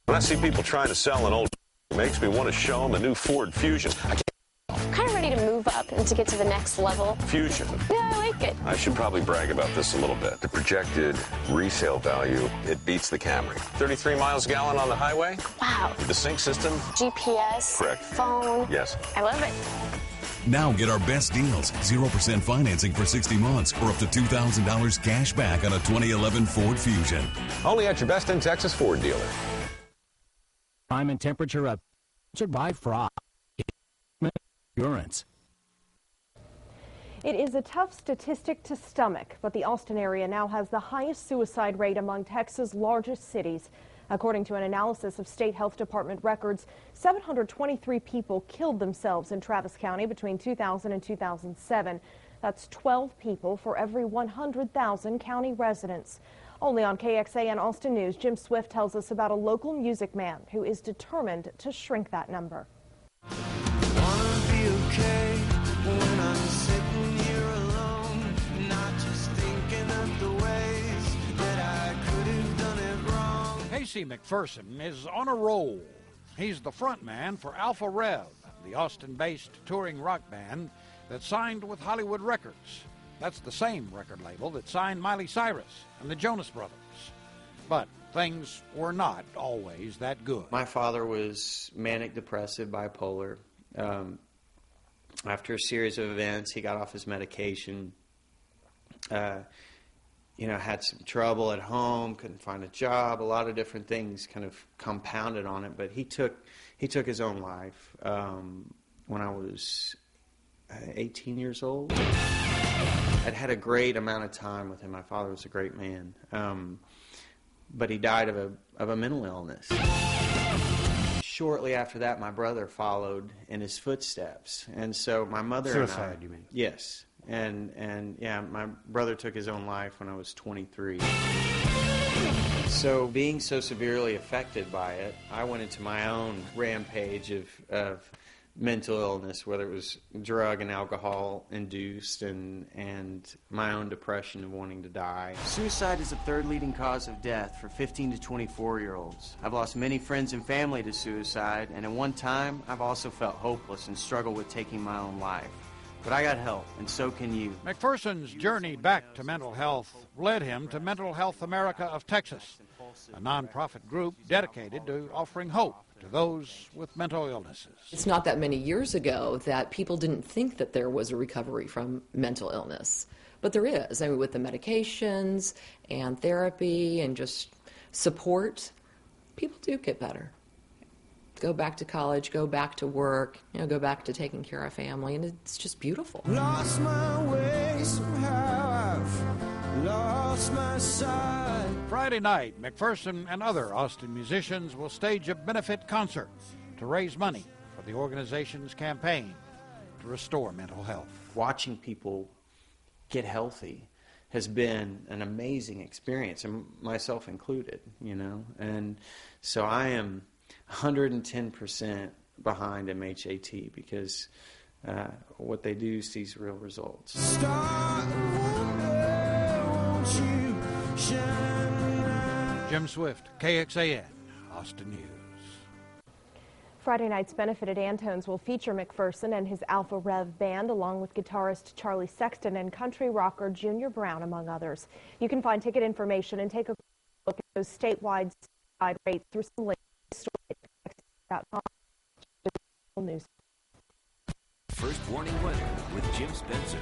When I see people trying to sell an old, it makes me want to show them a new Ford Fusion. I'm kind of ready to move up and to get to the next level. Fusion. Yeah, I like it. I should probably brag about this a little bit. The projected resale value, it beats the Camry. 33 miles a gallon on the highway. Wow. The sync system. GPS. Correct. Phone. Yes. I love it. Now get our best deals. 0% financing for 60 months or up to $2,000 cash back on a 2011 Ford Fusion. Only at your best in Texas Ford dealer. Time and temperature up. Sponsored by Fry Insurance. It is a tough statistic to stomach, but the Austin area now has the highest suicide rate among Texas' largest cities. According to an analysis of state health department records, 723 people killed themselves in Travis County between 2000 and 2007. That's 12 people for every 100,000 county residents. Only on KXAN Austin News, Jim Swift tells us about a local music man who is determined to shrink that number. Casey McPherson is on a roll. He's the front man for Alpha Rev, the Austin-based touring rock band that signed with Hollywood Records. That's the same record label that signed Miley Cyrus and the Jonas Brothers. But things were not always that good. My father was manic depressive, bipolar. After a series of events, he got off his medication. Had some trouble at home, couldn't find a job. A lot of different things kind of compounded on it. But he took his own life when I was 18 years old. I'd had a great amount of time with him. My father was a great man, but he died of a mental illness. Shortly after that, my brother followed in his footsteps, and so my mother Suicide, and I, you mean? Yes, and yeah, my brother took his own life when I was 23. So being so severely affected by it, I went into my own rampage of mental illness, whether it was drug and alcohol induced and my own depression of wanting to die. Suicide is the third leading cause of death for 15 to 24-year-olds. I've lost many friends and family to suicide, and at one time, I've also felt hopeless and struggled with taking my own life. But I got help, and so can you. McPherson's journey back to mental health led him to Mental Health America of Texas, a nonprofit group dedicated to offering hope to those with mental illnesses. It's not that many years ago that people didn't think that there was a recovery from mental illness, but there is. I mean, with the medications and therapy and just support, people do get better. Go back to college, go back to work, go back to taking care of family, and it's just beautiful. Lost my way somehow, I've lost my sight. Friday night, McPherson and other Austin musicians will stage a benefit concert to raise money for the organization's campaign to restore mental health. Watching people get healthy has been an amazing experience, and myself included, and so I am 110% behind MHAT because what they do sees real results. Jim Swift, KXAN, Austin News. Friday night's benefit at Antone's will feature McPherson and his Alpha Rev band, along with guitarist Charlie Sexton and country rocker Junior Brown, among others. You can find ticket information and take a look at those statewide rates through some links. First warning weather with Jim Spencer.